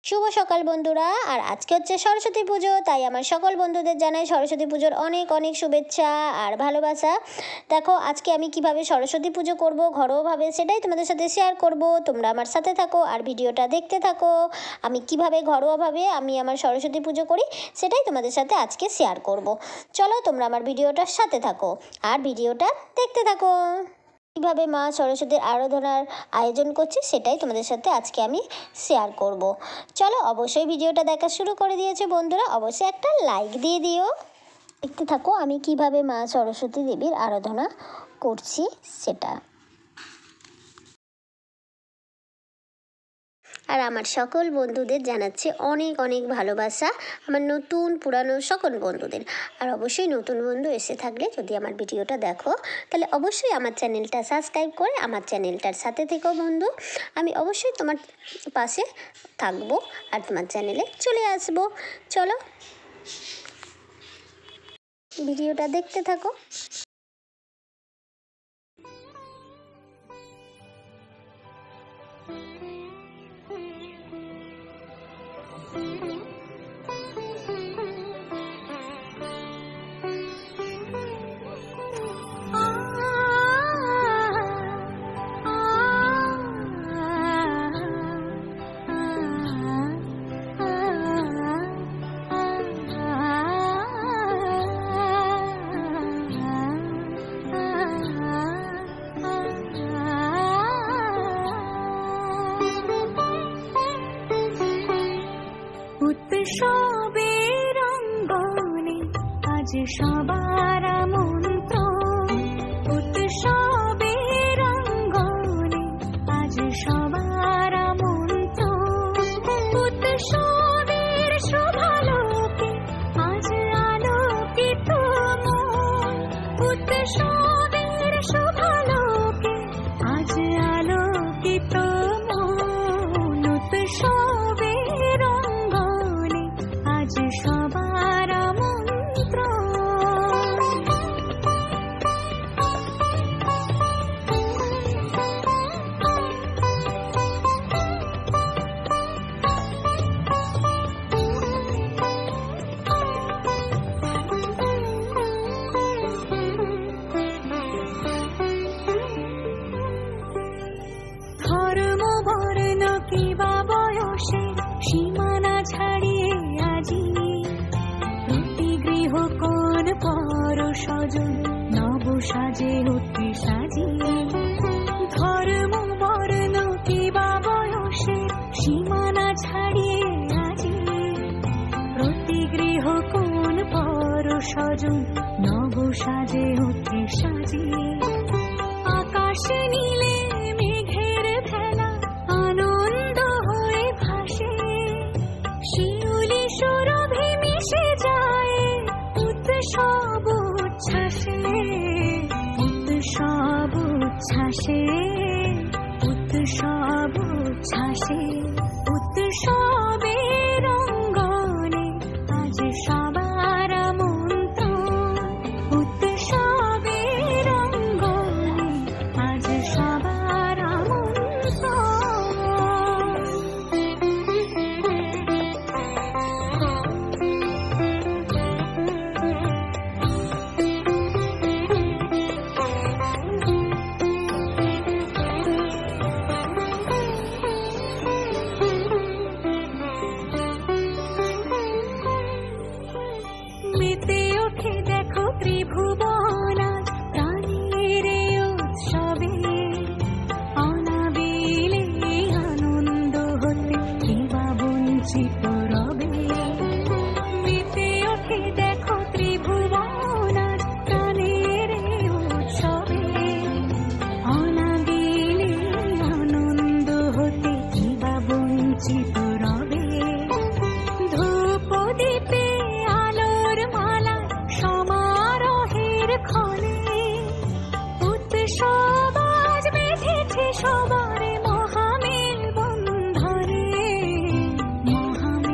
শুভ সকাল বন্ধুরা। আর আজকে হচ্ছে সরস্বতী পুজো, তাই আমার সকল বন্ধুদের জানাই সরস্বতী পুজোর অনেক অনেক শুভেচ্ছা আর ভালোবাসা। দেখো আজকে আমি কিভাবে সরস্বতী পুজো করব ঘরোয়াভাবে, সেটাই তোমাদের সাথে শেয়ার করব। তোমরা আমার সাথে থাকো আর ভিডিওটা দেখতে থাকো। আমি কিভাবে ঘরোয়াভাবে আমি আমার সরস্বতী পুজো করি সেটাই তোমাদের সাথে আজকে শেয়ার করব। চলো তোমরা আমার ভিডিওটার সাথে থাকো আর ভিডিওটা দেখতে থাকো। কীভাবে মা সরস্বতীর আরাধনার আয়োজন করছি সেটাই তোমাদের সাথে আজকে আমি শেয়ার করব। চলো অবশ্যই ভিডিওটা দেখা শুরু করে দিয়েছে বন্ধুরা, অবশ্যই একটা লাইক দিয়ে দিও। দেখতে থাকো আমি কিভাবে মা সরস্বতী দেবীর আরাধনা করছি সেটা। আর আমার সকল বন্ধুদের জানাচ্ছি অনেক অনেক ভালোবাসা, আমার নতুন পুরানো সকল বন্ধুদের। আর অবশ্যই নতুন বন্ধু এসে থাকলে যদি আমার ভিডিওটা দেখো তাহলে অবশ্যই আমার চ্যানেলটা সাবস্ক্রাইব করে আমার চ্যানেলটার সাথে থেকো বন্ধু। আমি অবশ্যই তোমার পাশে থাকবো আর তোমার চ্যানেলে চলে আসবো। চলো ভিডিওটা দেখতে থাকো। উৎসবের অঙ্গনে আজ সবার আমন্ত্রণ, উৎসবের অঙ্গনে আজ সবার আমন্ত্রণ, উৎসবের শোভালোকে আজ আলোকিত মন, উৎসবের শোভালোকে আজ আলোকিত মন, উৎসবের অঙ্গনে আজ সবার আমন্ত্রণ। ধর্ম বর্ণ কিবা বয়সে সীমানা ছাড়িয়ে আজি প্রতি গৃহ কোন পর স্বজন নব সাজে অতি সাজিয়ে। ধর্ম বর্ণ কিবা বয়সে সীমানা ছাড়িয়ে আজি প্রতি গৃহ কোন পর স্বজন নব সাজে অতি সাজিয়ে। আকাশে নীলে মেঘের ভেলা আনন্দ হয়ে ভাসে, শিউলি সুরভি মিশে যায় উৎসব উচ্ছ্বাসে, উৎসব উচ্ছ্বাসে, উৎসব উচ্ছ্বাসে, উৎসবের অঙ্গনে আজ সবার আমন্ত্রণ, উৎসবের অঙ্গনে আজ সবার আমন্ত্রণ। মেতে ওঠে দেখো ত্রিভুবন আজ প্রাণের উৎসবে, অনাবিলে আনন্দ হতে কিবা বঞ্চিত রবে। মেতে ওঠে দেখো ত্রিভুবন আজ প্রাণের উৎসবে, অনাবিলে আনন্দ হতে কিবা বঞ্চিত রবে। ধূপ দীপে আলোর মালা সমারোহের ক্ষণে উৎসব আজ বেঁধেছে সবার মহামেল বন্ধনে, মহামেল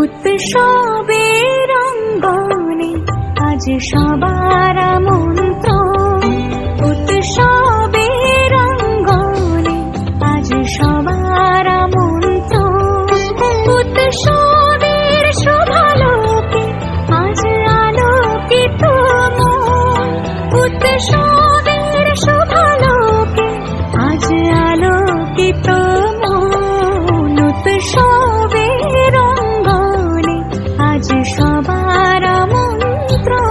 উৎসবের অঙ্গনে আজ সবার আমন্ত্রণ, উৎসবের অঙ্গনে আজ সবার আমন্ত্রণ, উৎসবের শোভালোকে আজ আলোকিত মন, উৎসবের শোভালোকে আজ আলোকিত মন, উৎসবের অঙ্গনে আজ সবার আমন্ত্রণ।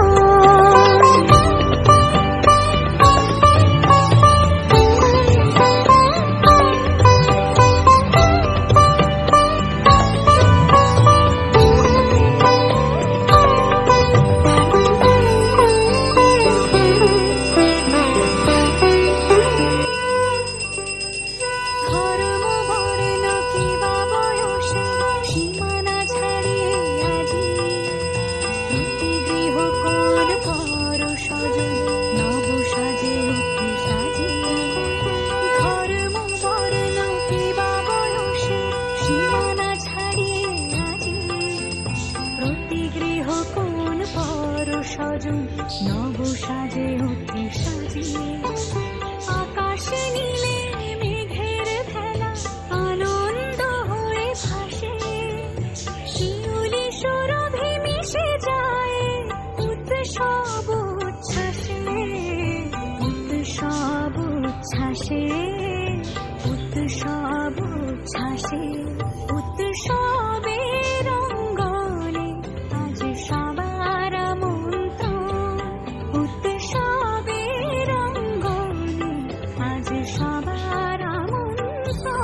নব সাজে অতি সাজিয়ে আকাশে নীলে মেঘের ভেলা আনন্দ হয়ে ভাসে, শিউলি সুরভি মিশে যায় উৎসব উচ্ছ্বাসে, উৎসব উচ্ছ্বাসে, উৎসব উচ্ছ্বাসে, উৎসবের অঙ্গনে আজ সবার আমন্ত্রণ, উৎসবের অঙ্গনে আজ সবার আমন্ত্রণ।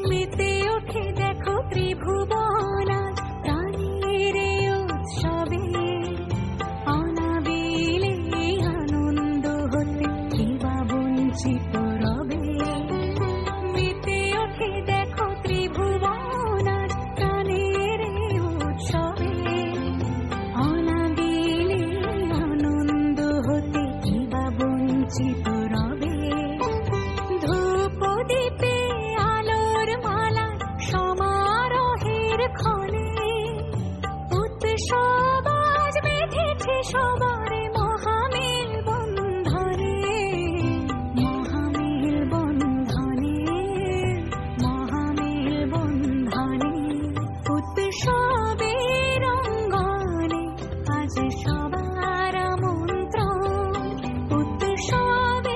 মেতে ওঠে দেখো ত্রিভুবন আজ প্রাণের উৎসবে, অনাবিলে আনন্দ হতে কিবা বঞ্চিত রবে। মেতে ওঠে দেখো ত্রিভুবন আজ প্রাণের উৎসবে, অনাবিলে আনন্দ হতে কিবা বঞ্চিত রবে। ধূপ দীপে আলোর মালা সমারোহের ক্ষণে, উৎসব আজ বেঁধেছে সবার মহামেল বন্ধনে, মহামেল বন্ধনে, মহামেল বন্ধনে, উৎসবের অঙ্গনে আজ সবার আমন্ত্রণ, উৎসবের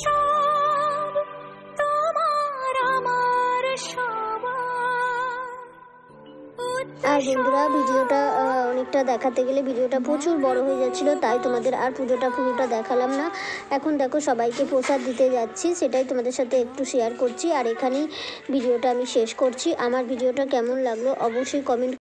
সব তোমার আমার সবার আর বন্ধুরা ভিডিওটা অনেকটা দেখাতে গেলে ভিডিওটা প্রচুর বড় হয়ে যাচ্ছিল, তাই তোমাদের আর পুজোটা পুরোটা দেখালাম না। এখন দেখো সবাইকে প্রসাদ দিতে যাচ্ছি, সেটাই তোমাদের সাথে একটু শেয়ার করছি। আর এখানেই ভিডিওটা আমি শেষ করছি। আমার ভিডিওটা কেমন লাগলো অবশ্যই কমেন্ট